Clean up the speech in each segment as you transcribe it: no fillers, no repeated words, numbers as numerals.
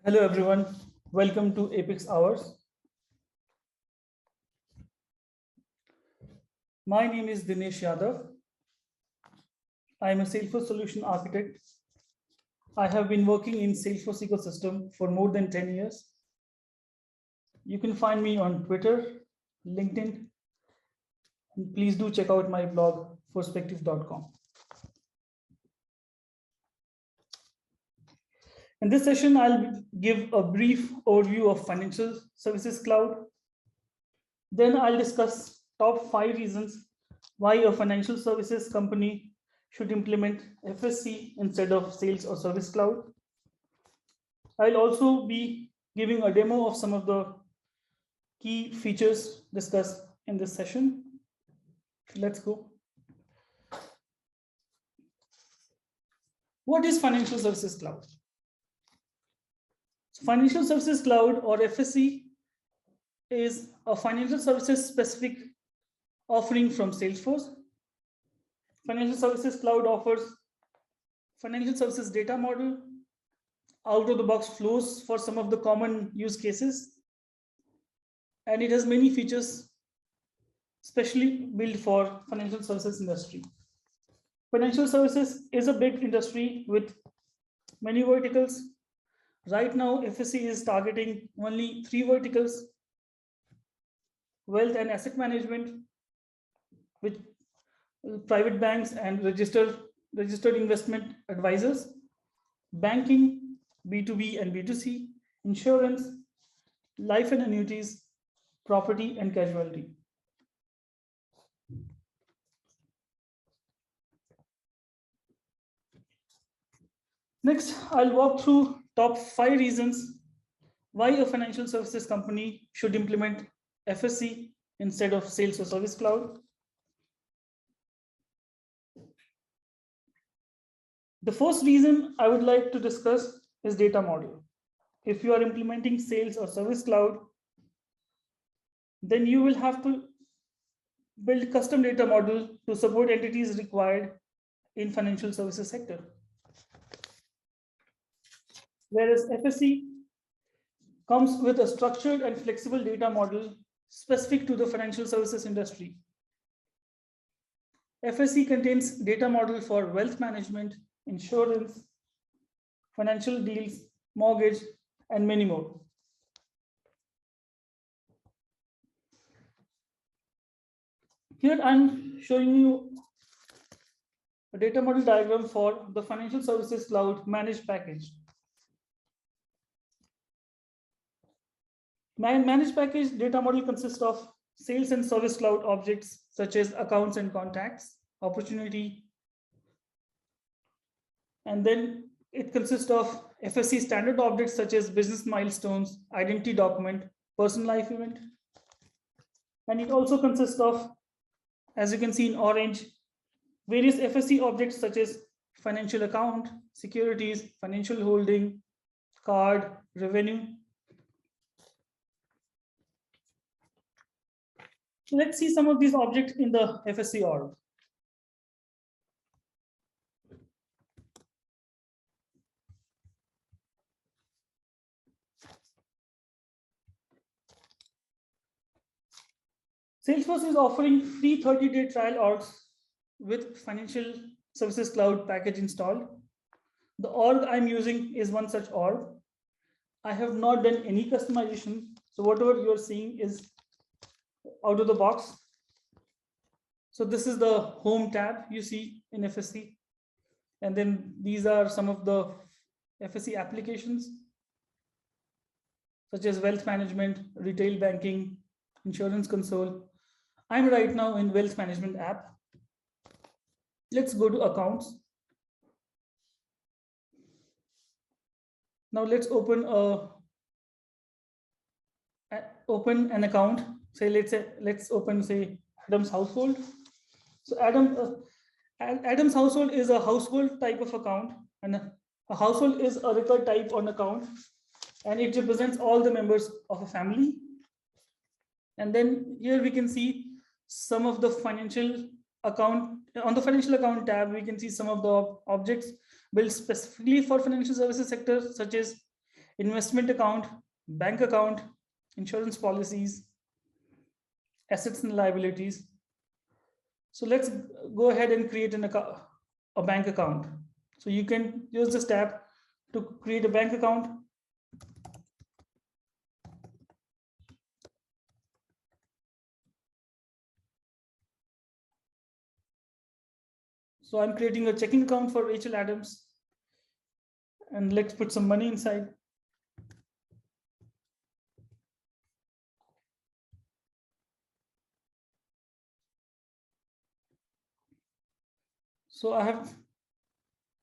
Hello everyone, welcome to Apex Hours. My name is Dinesh Yadav. I am a Salesforce solution architect. I have been working in Salesforce ecosystem for more than 10 years. You can find me on Twitter, LinkedIn, and please do check out my blog, perspective.com. In this session, I'll give a brief overview of Financial Services Cloud. Then I'll discuss top 5 reasons why a financial services company should implement FSC instead of Sales or Service Cloud. I'll also be giving a demo of some of the key features discussed in this session. Let's go. What is Financial Services Cloud? So Financial Services Cloud, or FSC, is a financial services specific offering from Salesforce. Financial Services Cloud offers financial services data model, out of the box flows for some of the common use cases, and it has many features specially built for financial services industry. Financial services is a big industry with many verticals. Right now, FSC is targeting only 3 verticals: wealth and asset management, with private banks and registered investment advisors, banking, B2B and B2C, insurance, life and annuities, property and casualty. Next, I'll walk through top 5 reasons why a financial services company should implement FSC instead of Sales or Service Cloud. The first reason I would like to discuss is data model. If you are implementing Sales or Service Cloud, then you will have to build custom data model to support entities required in financial services sector. Whereas FSC comes with a structured and flexible data model specific to the financial services industry. FSC contains data model for wealth management, insurance, financial deals, mortgage, and many more. Here I'm showing you a data model diagram for the Financial Services Cloud Managed package. Managed package data model consists of Sales and Service Cloud objects such as accounts and contacts, opportunity, and then it consists of FSC standard objects such as business milestones, identity document, person life event. And it also consists of, as you can see in orange, various FSC objects such as financial account, securities, financial holding, card, revenue. So let's see some of these objects in the FSC org. Salesforce is offering free 30-day trial orgs with Financial Services Cloud package installed. The org I'm using is one such org. I have not done any customization, so whatever you're seeing is out of the box. So this is the home tab you see in FSC. And then these are some of the FSC applications, such as wealth management, retail banking, insurance console. I'm right now in wealth management app. Let's go to accounts. Now let's open an account. Let's open Adam's household. So Adam's household is a household type of account, and a household is a record type on account, and it represents all the members of a family. And then here we can see some of the financial account. On the financial account tab, we can see some of the objects built specifically for financial services sector, such as investment account, bank account, insurance policies, assets and liabilities. So let's go ahead and create a bank account. So you can use this tab to create a bank account. So I'm creating a checking account for Rachel Adams, and let's put some money inside. So I have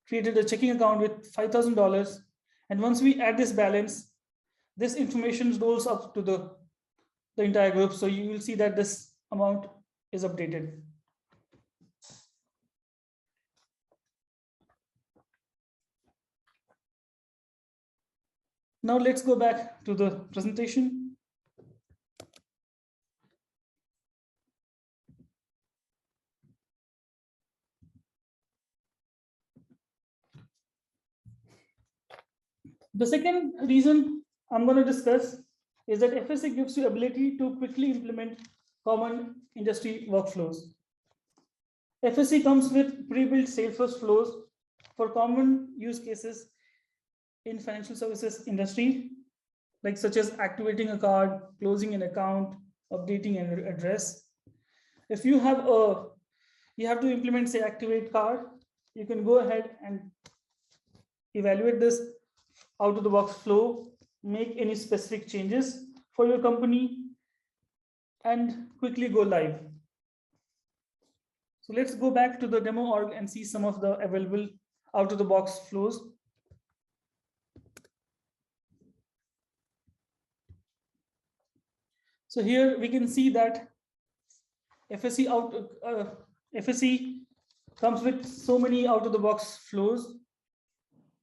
created a checking account with $5,000. And once we add this balance, this information rolls up to the entire group. So you will see that this amount is updated. Now let's go back to the presentation. The second reason I'm going to discuss is that FSA gives you ability to quickly implement common industry workflows. FSC comes with pre-built Salesforce flows for common use cases in financial services industry, like such as activating a card, closing an account, updating an address. If you have to implement, say, activate card, you can go ahead and evaluate this out of the box flow, make any specific changes for your company, and quickly go live. So let's go back to the demo org and see some of the available out of the box flows. So here we can see that FSC comes with so many out of the box flows.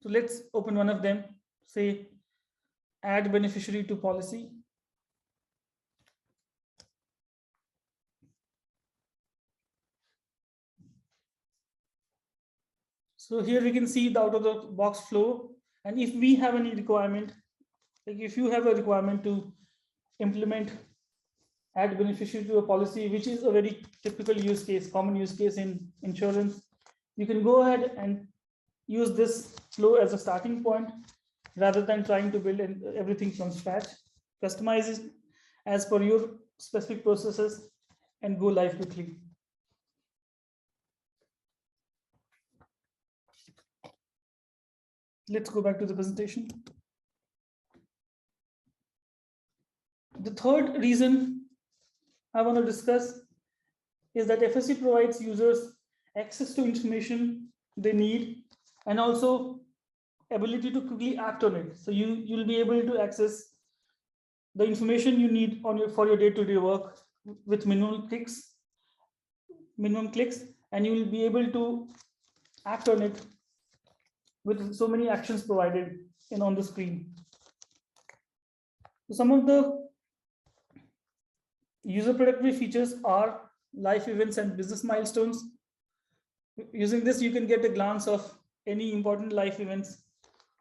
So let's open one of them, say add beneficiary to policy. So here we can see the out of the box flow. And if we have any requirement, like if you have a requirement to implement add beneficiary to a policy, which is a very typical use case, common use case in insurance, you can go ahead and use this flow as a starting point rather than trying to build everything from scratch. Customize it as per your specific processes and go live quickly. Let's go back to the presentation. The third reason I want to discuss is that FSC provides users access to information they need and also ability to quickly act on it. So you'll be able to access the information you need for your day-to-day work with minimum clicks, and you will be able to act on it with so many actions provided on the screen. So some of the user productivity features are life events and business milestones. Using this, you can get a glance of any important life events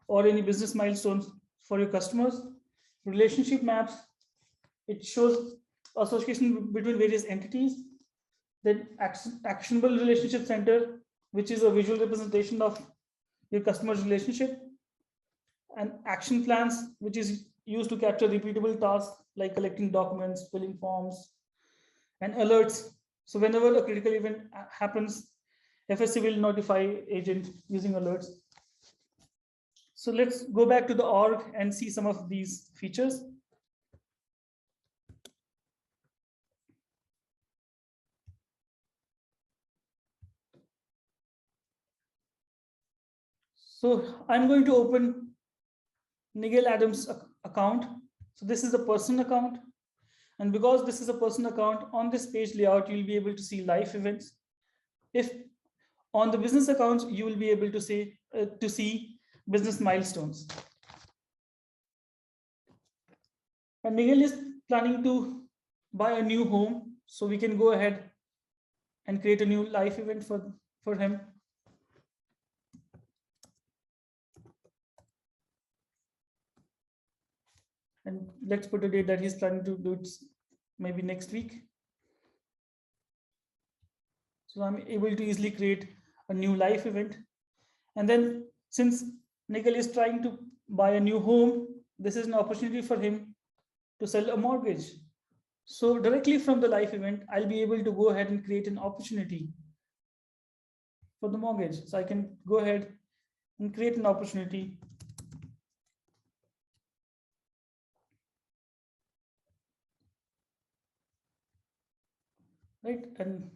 or any business milestones for your customers. Relationship maps, it shows association between various entities. Then actionable relationship center, which is a visual representation of your customer's relationship. And action plans, which is used to capture repeatable tasks like collecting documents, filling forms, and alerts. So whenever a critical event happens, FSC will notify agent using alerts. So let's go back to the org and see some of these features. So I'm going to open Nigel Adams account. So this is a personal account. And because this is a personal account, on this page layout, you'll be able to see live events. If on the business accounts, you will be able to see business milestones. And Nigel is planning to buy a new home, so we can go ahead and create a new live event for him. And let's put a date that he's planning to do it maybe next week. So I'm able to easily create a new live event. And then since Nikhil is trying to buy a new home, this is an opportunity for him to sell a mortgage. So directly from the live event, I'll be able to go ahead and create an opportunity for the mortgage. So I can go ahead and create an opportunity. Right. And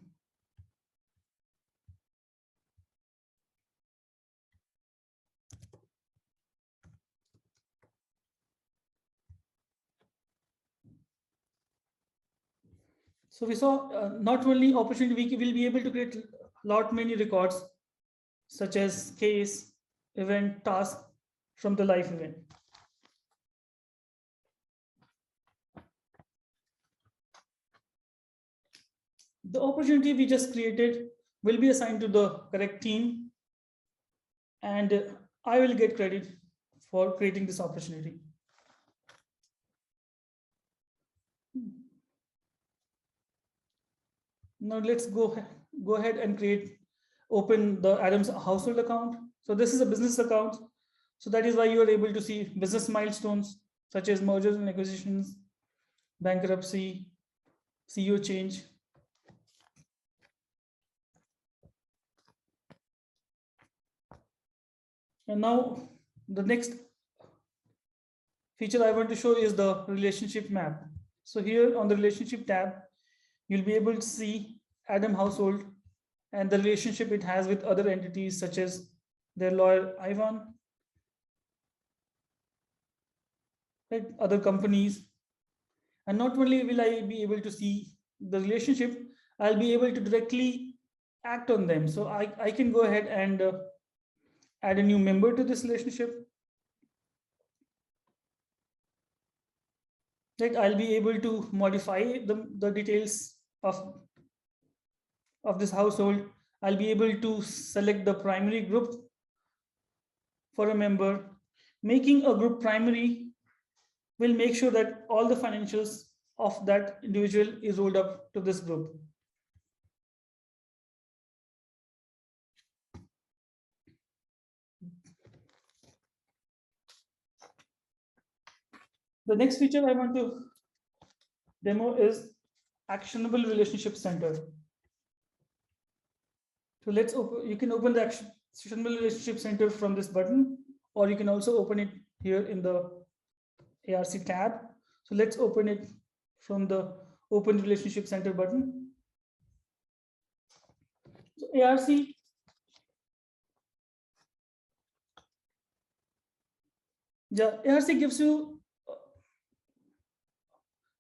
so we saw not only opportunity, we will be able to create lot many records such as case, event, task from the live event. The opportunity we just created will be assigned to the correct team, and I will get credit for creating this opportunity. Now let's go ahead and open the Adams household account. So this is a business account. So that is why you are able to see business milestones such as mergers and acquisitions, bankruptcy, CEO change. And now the next feature I want to show is the relationship map. So here on the relationship tab, you'll be able to see Adam household and the relationship it has with other entities such as their lawyer Ivan, right, other companies. And not only will I be able to see the relationship, I'll be able to directly act on them. So I can go ahead and add a new member to this relationship. Like I'll be able to modify the details of this household. I'll be able to select the primary group for a member. Making a group primary will make sure that all the financials of that individual is rolled up to this group. The next feature I want to demo is actionable relationship center. So let's open, you can open the actionable relationship center from this button, or you can also open it here in the ARC tab. So let's open it from the open relationship center button. So ARC gives you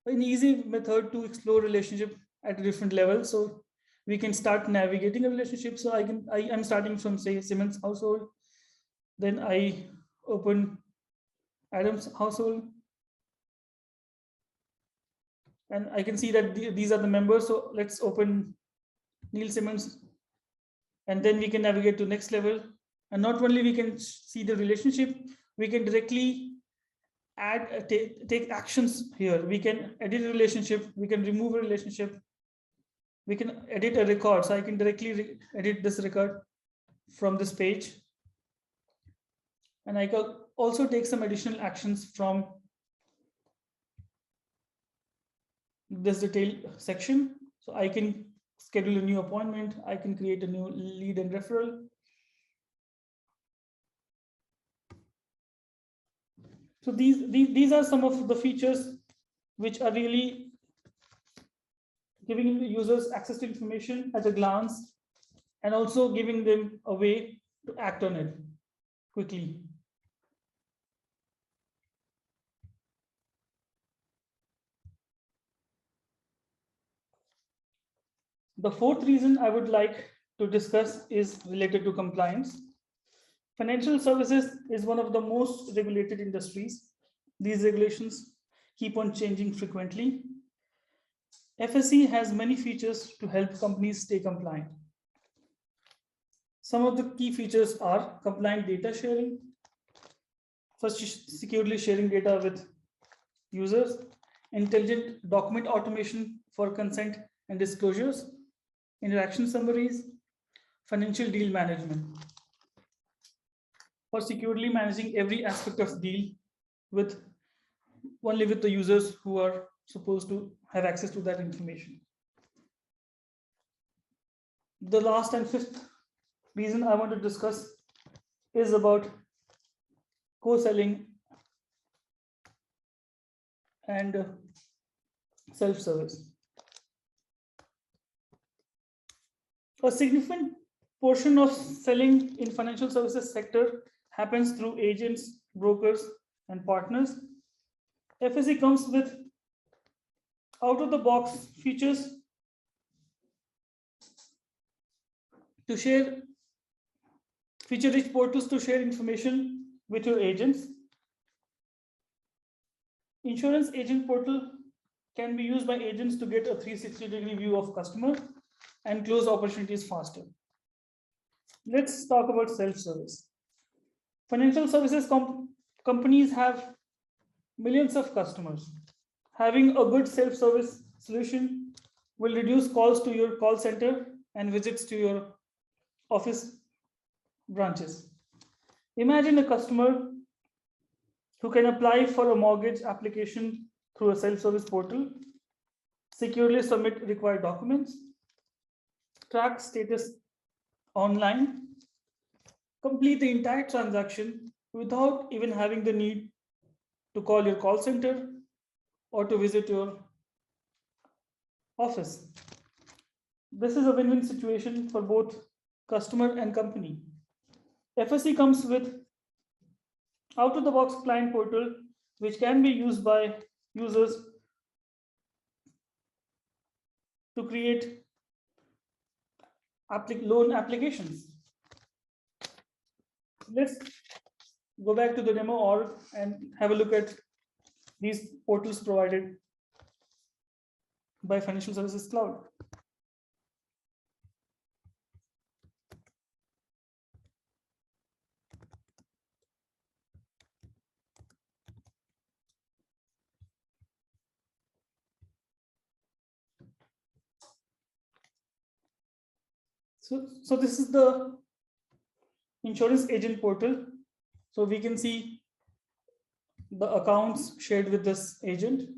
an easy method to explore relationship at a different level. So we can start navigating a relationship. So I'm starting from say Siemens household. Then I open Adams household. And I can see that these are the members. So let's open Neil Simmons. And then we can navigate to next level. And not only we can see the relationship, we can directly add, take actions here. We can edit a relationship, we can remove a relationship, we can edit a record. So I can directly edit this record from this page. And I can also take some additional actions from this detail section. So I can schedule a new appointment. I can create a new lead and referral. So these are some of the features which are really giving users access to information at a glance and also giving them a way to act on it quickly. The fourth reason I would like to discuss is related to compliance. Financial services is one of the most regulated industries. These regulations keep on changing frequently. FSC has many features to help companies stay compliant. Some of the key features are compliant data sharing. First, securely sharing data with users, intelligent document automation for consent and disclosures, interaction summaries, financial deal management for securely managing every aspect of deal with only with the users who are supposed to have access to that information. The last and fifth reason I want to discuss is about co-selling and self-service. A significant portion of selling in financial services sector happens through agents, brokers, and partners. FSC comes with out-of-the-box features to share feature-rich portals to share information with your agents. Insurance agent portal can be used by agents to get a 360-degree view of customer and close opportunities faster. Let's talk about self-service. Financial services companies have millions of customers. Having a good self-service solution will reduce calls to your call center and visits to your office branches. Imagine a customer who can apply for a mortgage application through a self-service portal, securely submit required documents, track status online, complete the entire transaction without even having the need to call your call center or to visit your office. This is a win-win situation for both customer and company. FSC comes with out-of-the-box client portal, which can be used by users to create loan applications. Let's go back to the demo org and have a look at these portals provided by Financial Services Cloud. So this is the insurance agent portal. So we can see the accounts shared with this agent.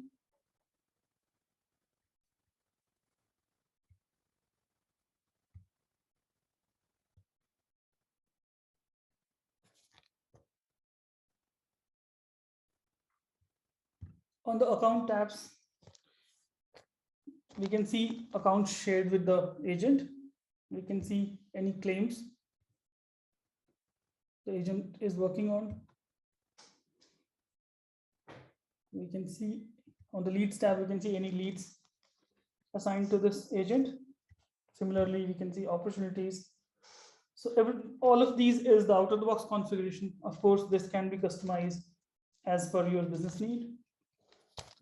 On the account tabs, we can see accounts shared with the agent. We can see any claims the agent is working on. We can see on the leads tab, we can see any leads assigned to this agent. Similarly, we can see opportunities. So all of these is the out-of-the-box configuration. Of course, this can be customized as per your business need.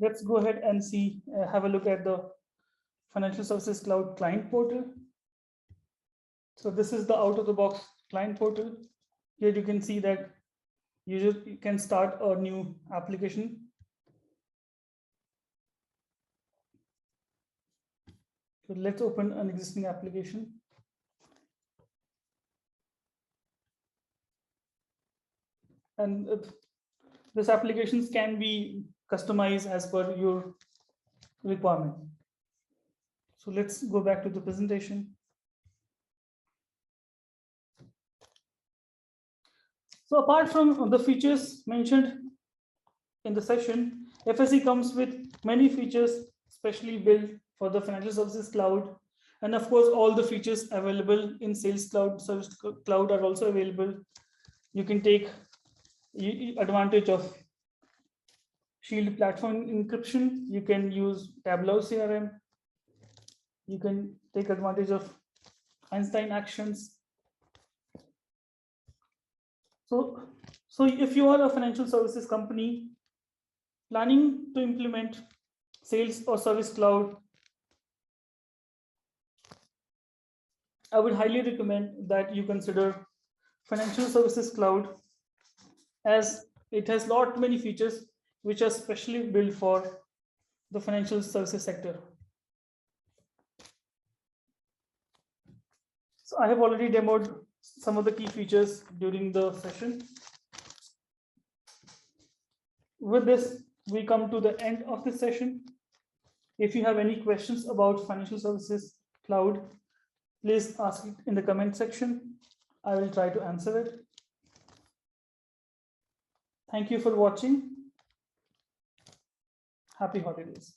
Let's go ahead and see, have a look at the Financial Services Cloud client portal. So this is the out-of-the-box client portal. Here you can see that you can start a new application. So let's open an existing application. And these applications can be customized as per your requirement. So let's go back to the presentation. So apart from the features mentioned in the session, FSC comes with many features specially built for the Financial Services Cloud. And of course, all the features available in Sales Cloud, Service Cloud are also available. You can take advantage of Shield platform encryption. You can use Tableau CRM. You can take advantage of Einstein Actions. So if you are a financial services company planning to implement Sales or Service Cloud, I would highly recommend that you consider Financial Services Cloud, as it has many features which are specially built for the financial services sector. So I have already demoed some of the key features during the session. With this, we come to the end of this session. If you have any questions about financial services cloud, please ask it in the comment section. I will try to answer it. Thank you for watching. Happy holidays.